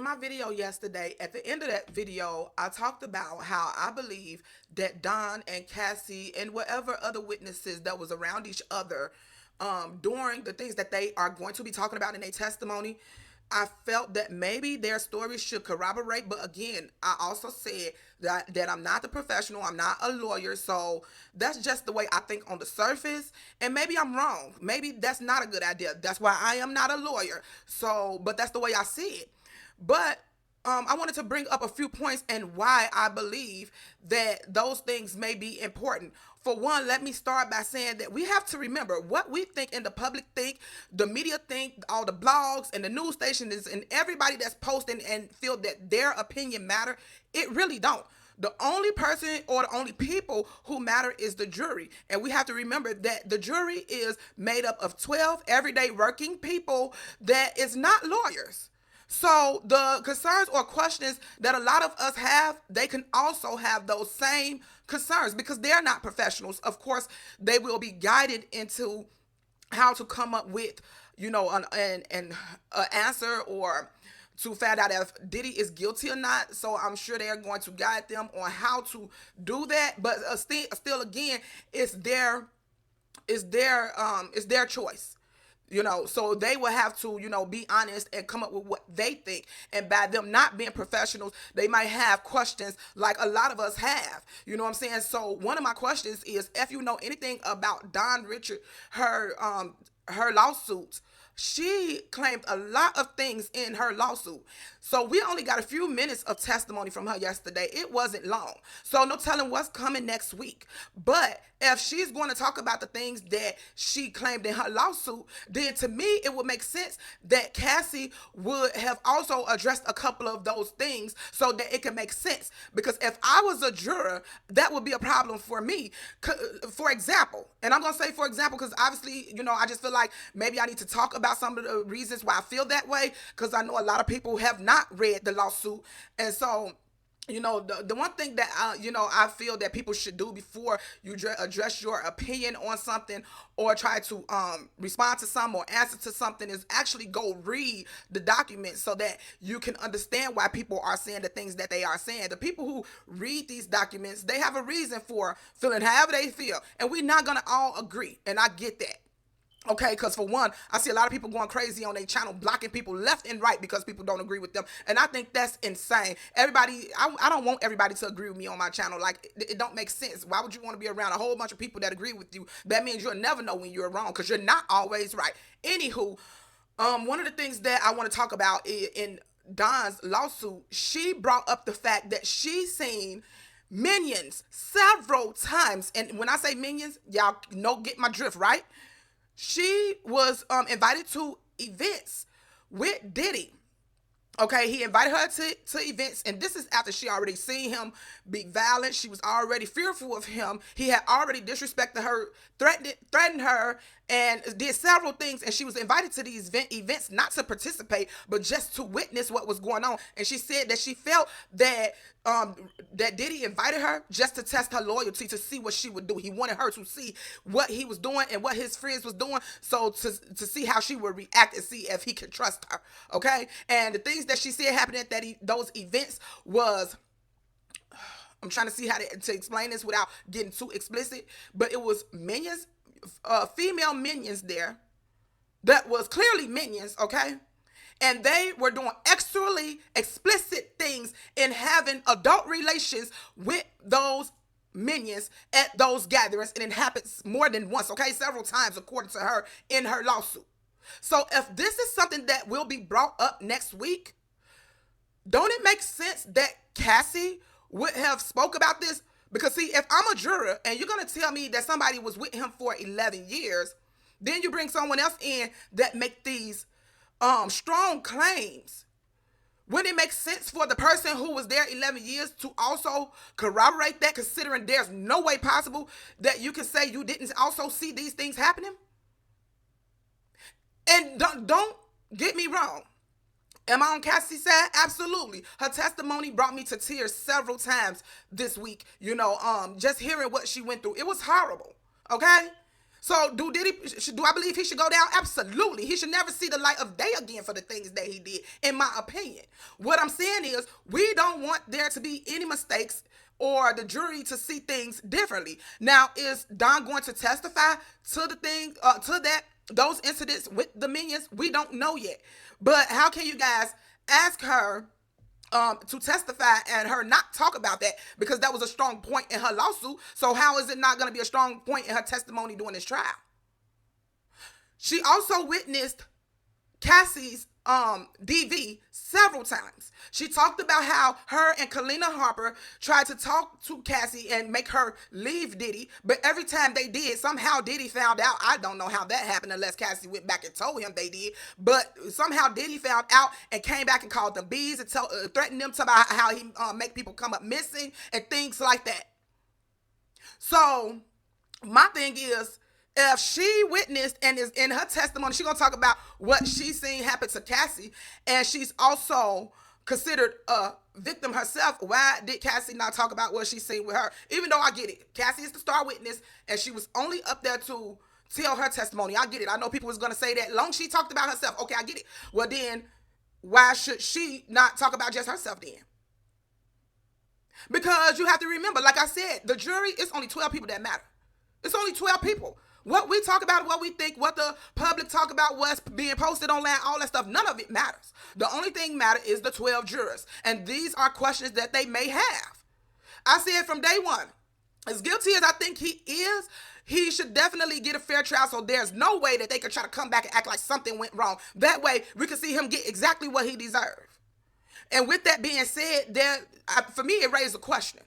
my video yesterday, at the end of that video, I talked about how I believe that Don and Cassie and whatever other witnesses that was around each other during the things that they are going to be talking about in their testimony, I felt that maybe their stories should corroborate. But again, I also said that I'm not the professional. I'm not a lawyer. So that's just the way I think on the surface. And maybe I'm wrong. Maybe that's not a good idea. That's why I am not a lawyer. So, but that's the way I see it. But I wanted to bring up a few points and why I believe that those things may be important. For one, let me start by saying that we have to remember what we think and the public think, the media think, all the blogs and the news stations and everybody that's posting and feel that their opinion matter. It really don't. The only person or the only people who matter is the jury. And we have to remember that the jury is made up of 12 everyday working people that is not lawyers. So the concerns or questions that a lot of us have, they can also have those same concerns because they're not professionals. Of course, they will be guided into how to come up with, an answer or to find out if Diddy is guilty or not. So I'm sure they're going to guide them on how to do that. But still, again, it's their choice. So they will have to, be honest and come up with what they think. And by them not being professionals, they might have questions like a lot of us have. You know what I'm saying? So one of my questions is, if you know anything about Don Richard, her lawsuits, she claimed a lot of things in her lawsuit. So we only got a few minutes of testimony from her yesterday. It wasn't long. So no telling what's coming next week. But if she's going to talk about the things that she claimed in her lawsuit, then to me, it would make sense that Cassie would have also addressed a couple of those things so that it can make sense. Because if I was a juror, that would be a problem for me. For example, and I'm going to say for example, because obviously, I just feel like maybe I need to talk about some of the reasons why I feel that way, because I know a lot of people have not read the lawsuit. And so the one thing that I feel that people should do before you address your opinion on something or try to respond to something or answer to something is actually go read the document so that you can understand why people are saying the things that they are saying. The people who read these documents, they have a reason for feeling however they feel, and we're not gonna all agree, and I get that. Okay, because for one, I see a lot of people going crazy on their channel, blocking people left and right because people don't agree with them. And I think that's insane. I don't want everybody to agree with me on my channel. Like, it don't make sense. Why would you want to be around a whole bunch of people that agree with you? That means you'll never know when you're wrong because you're not always right. Anywho, one of the things that I want to talk about in Don's lawsuit, she brought up the fact that she's seen minions several times. And when I say minions, y'all get my drift, right? She was invited to events with Diddy. Okay, he invited her to events, and this is after she already seen him be violent. She was already fearful of him. He had already disrespected her, threatened her, and did several things. And she was invited to these events not to participate, but just to witness what was going on. And she said that she felt that that Diddy invited her just to test her loyalty, to see what she would do. He wanted her to see what he was doing and what his friends was doing, so to see how she would react and see if he could trust her. Okay, and the things that she said happened at those events was, I'm trying to see how to explain this without getting too explicit, but it was minions, female minions there that was clearly minions, okay? And they were doing extremely explicit things in having adult relations with those minions at those gatherings. And it happens more than once, okay? Several times, according to her, in her lawsuit. So if this is something that will be brought up next week, don't it make sense that Cassie would have spoke about this? Because see, if I'm a juror and you're going to tell me that somebody was with him for 11 years, then you bring someone else in that make these strong claims. Wouldn't it make sense for the person who was there 11 years to also corroborate that, considering there's no way possible that you can say you didn't also see these things happening? And don't get me wrong. Am I on Cassie's side? Absolutely. Her testimony brought me to tears several times this week. Just hearing what she went through. It was horrible. Okay? So do I believe he should go down? Absolutely. He should never see the light of day again for the things that he did, in my opinion. What I'm saying is we don't want there to be any mistakes or the jury to see things differently. Now, is Don going to testify to the thing, to that, those incidents with the minions? We don't know yet. But how can you guys ask her to testify and her not talk about that, because that was a strong point in her lawsuit? So how is it not going to be a strong point in her testimony during this trial? She also witnessed Cassie's DV several times. She talked about how her and Kalina Harper tried to talk to Cassie and make her leave Diddy, but every time they did, somehow Diddy found out. I don't know how that happened unless Cassie went back and told him they did, but somehow Diddy found out and came back and called them bees and threatened them about how he make people come up missing and things like that. So my thing is, if she witnessed and is in her testimony, she's going to talk about what she's seen happen to Cassie, and she's also considered a victim herself. Why did Cassie not talk about what she's seen with her? Even though I get it. Cassie is the star witness, and she was only up there to tell her testimony. I get it. I know people was going to say that. Long she talked about herself. Okay, I get it. Well, then, why should she not talk about just herself then? Because you have to remember, like I said, the jury is only 12 people that matter. It's only 12 people. What we talk about, what we think, what the public talk about, what's being posted online, all that stuff, none of it matters. The only thing matters is the 12 jurors. And these are questions that they may have. I said from day one, as guilty as I think he is, he should definitely get a fair trial, so there's no way that they could try to come back and act like something went wrong. That way, we could see him get exactly what he deserved. And with that being said, for me, it raised a question.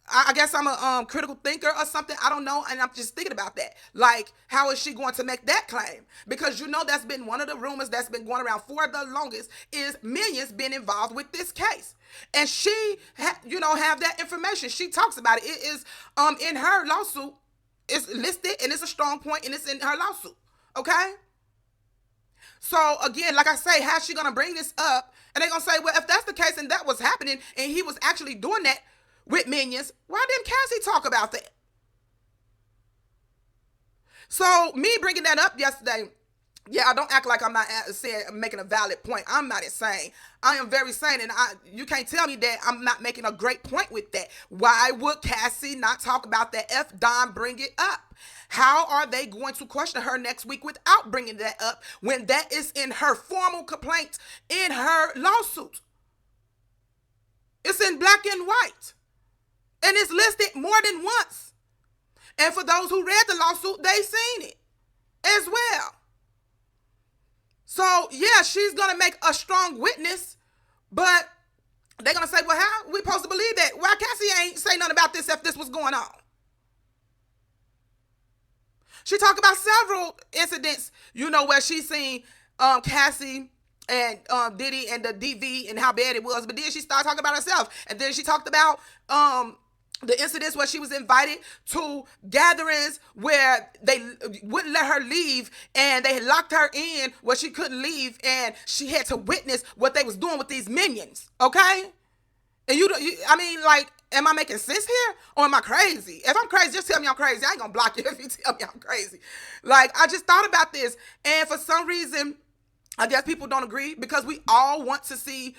I guess I'm a critical thinker or something. I don't know. And I'm just thinking about that. Like, how is she going to make that claim? Because that's been one of the rumors that's been going around for the longest, is Millions been involved with this case. And she, have that information. She talks about it. It is in her lawsuit. It's listed and it's a strong point and it's in her lawsuit. Okay? So again, like I say, how's she going to bring this up? And they're going to say, well, if that's the case and that was happening and he was actually doing that with Minions, why didn't Cassie talk about that? So me bringing that up yesterday, I don't act like I'm not making a valid point. I'm not insane. I am very sane, and you can't tell me that I'm not making a great point with that. Why would Cassie not talk about that if Don bring it up? How are they going to question her next week without bringing that up when that is in her formal complaint in her lawsuit? It's in black and white. And it's listed more than once. And for those who read the lawsuit, they seen it as well. So, she's going to make a strong witness, but they're going to say, well, how are we supposed to believe that? Why Cassie ain't say nothing about this if this was going on? She talked about several incidents, where she's seen Cassie and Diddy and the DV and how bad it was. But then she started talking about herself. And then she talked about the incidents where she was invited to gatherings where they wouldn't let her leave and they locked her in where she couldn't leave, and she had to witness what they was doing with these minions. Okay? And am I making sense here or am I crazy? If I'm crazy, just tell me I'm crazy. I ain't gonna block you if you tell me I'm crazy. Like, I just thought about this, and for some reason, I guess people don't agree because we all want to see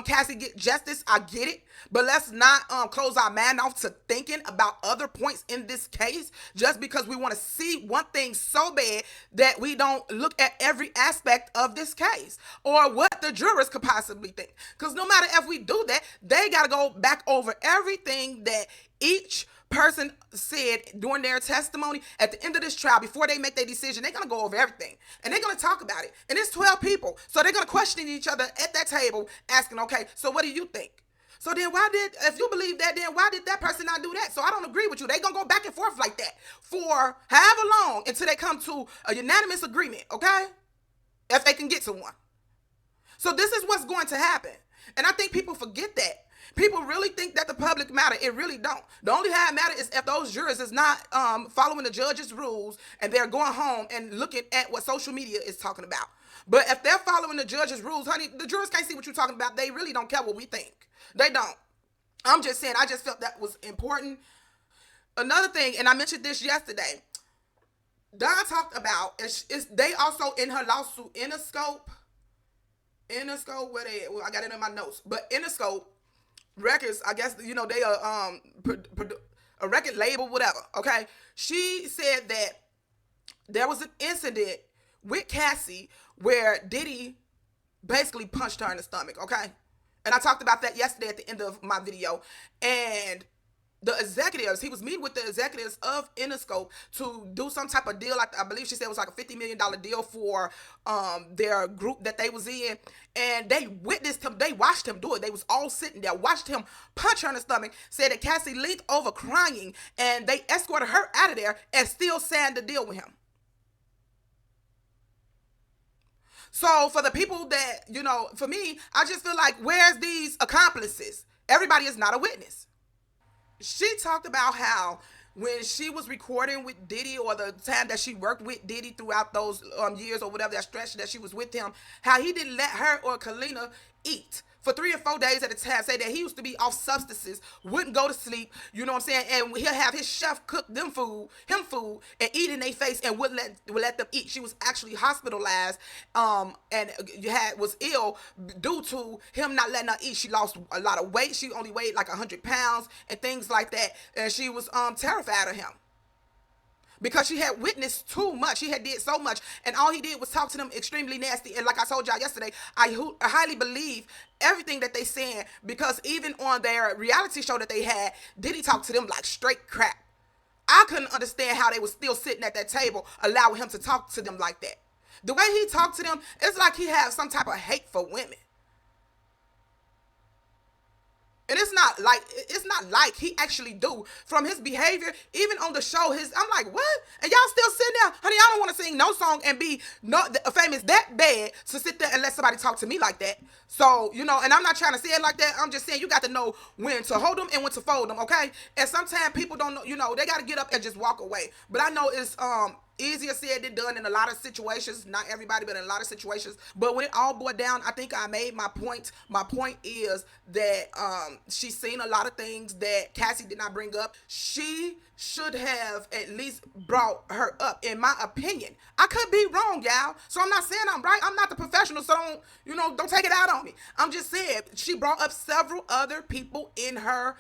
Cassie get justice. I get it. But let's not close our mind off to thinking about other points in this case just because we want to see one thing so bad that we don't look at every aspect of this case or what the jurors could possibly think. Because no matter if we do that, they got to go back over everything that each person said during their testimony at the end of this trial. Before they make their decision, they're going to go over everything and they're going to talk about it. And it's 12 people. So they're going to question each other at that table asking, okay, so what do you think? So then if you believe that, then why did that person not do that? So I don't agree with you. They're going to go back and forth like that for however long until they come to a unanimous agreement, okay? If they can get to one. So this is what's going to happen. And I think people forget that. People really think that the public matter. It really don't. The only how it matters is if those jurors is not following the judge's rules and they're going home and looking at what social media is talking about. But if they're following the judge's rules, honey, the jurors can't see what you're talking about. They really don't care what we think. They don't. I'm just saying, I just felt that was important. Another thing, and I mentioned this yesterday, Don talked about, and they also in her lawsuit, Interscope, where they, well, I got it in my notes, but Interscope Records, I guess, they are a record label, whatever. Okay, she said that there was an incident with Cassie where Diddy basically punched her in the stomach. Okay, and I talked about that yesterday at the end of my video, and the executives, he was meeting with the executives of Interscope to do some type of deal. Like, I believe she said it was like a $50 million deal for their group that they was in. And they witnessed him, they watched him do it. They was all sitting there, watched him punch her in the stomach, said that Cassie leaned over crying, and they escorted her out of there and still signed the deal with him. So for the people that, for me, I just feel like, where's these accomplices? Everybody is not a witness. She talked about how when she was recording with Diddy, or the time that she worked with Diddy throughout those years or whatever, that stretch that she was with him, how he didn't let her or Kalina eat for 3 or 4 days at a time. Say that he used to be off substances, wouldn't go to sleep, you know what I'm saying? And he'll have his chef cook him food, and eat in their face, and would let them eat. She was actually hospitalized, and was ill due to him not letting her eat. She lost a lot of weight. She only weighed like 100 pounds and things like that. And she was terrified of him, because she had witnessed too much. He had did so much, and all he did was talk to them extremely nasty. And like I told y'all yesterday, I highly believe everything that they saying, because even on their reality show that they had, Diddy talked to them like straight crap. I couldn't understand how they was still sitting at that table allowing him to talk to them like that. The way he talked to them, it's like he has some type of hate for women. And it's not like he actually do, from his behavior, even on the show. I'm like, what? And y'all still sitting there, honey? I don't want to sing no song and be famous that bad to sit there and let somebody talk to me like that. So, and I'm not trying to say it like that. I'm just saying you got to know when to hold them and when to fold them, okay? And sometimes people don't know, they got to get up and just walk away. But I know it's easier said than done in a lot of situations. Not everybody, but in a lot of situations. But when it all boiled down, I think I made my point. My point is that she's seen a lot of things that Cassie did not bring up. She should have at least brought her up, in my opinion. I could be wrong, y'all. So I'm not saying I'm right. I'm not the professional, so don't take it out on me. I'm just saying she brought up several other people in her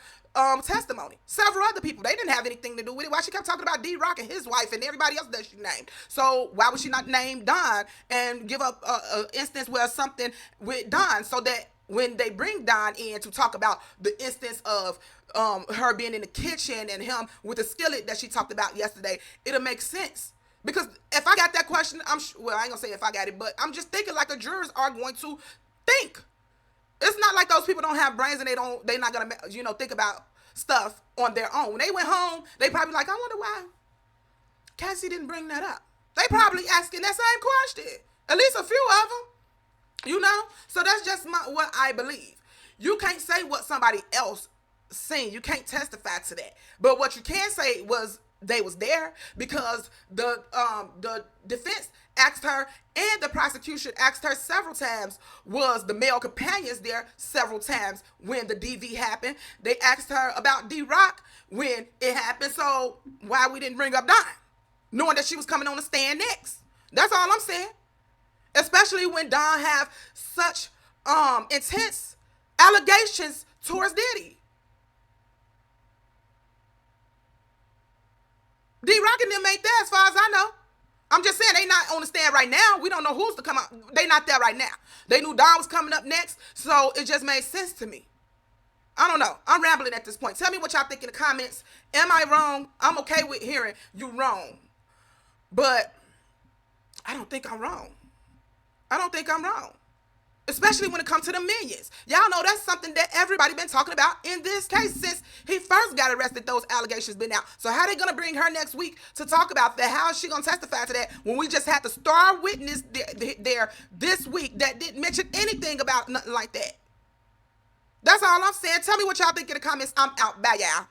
testimony. Several other people. They didn't have anything to do with it. Why she kept talking about D-Rock and his wife and everybody else that she named? So why would she not name Don and give up an instance where something with Don, so that when they bring Don in to talk about the instance of her being in the kitchen and him with the skillet that she talked about yesterday, it'll make sense. Because if I got that question, I ain't gonna say if I got it, but I'm just thinking like the jurors are going to think. It's not like those people don't have brains and they're not gonna, think about stuff on their own. When they went home, they probably like, I wonder why Cassie didn't bring that up. They probably asking that same question. At least a few of them, So that's just what I believe. You can't say what somebody else seen. You can't testify to that. But what you can say was they was there, because the defense asked her and the prosecution asked her several times, was the male companions there several times when the DV happened. They asked her about D-Rock when it happened. So why we didn't bring up Don, knowing that she was coming on the stand next? That's all I'm saying. Especially when Don have such intense allegations towards Diddy. D-Rock and them ain't there as far as I know. I'm just saying they not on the stand right now. We don't know who's to come out. They not there right now. They knew Don was coming up next, so it just made sense to me. I don't know. I'm rambling at this point. Tell me what y'all think in the comments. Am I wrong? I'm okay with hearing you wrong. But I don't think I'm wrong. I don't think I'm wrong. Especially when it comes to the millions. Y'all know that's something that everybody been talking about in this case since he first got arrested. Those allegations been out. So how they gonna bring her next week to talk about that? How is she gonna testify to that when we just had the star witness there this week that didn't mention anything about nothing like that? That's all I'm saying. Tell me what y'all think in the comments. I'm out. Bye, y'all.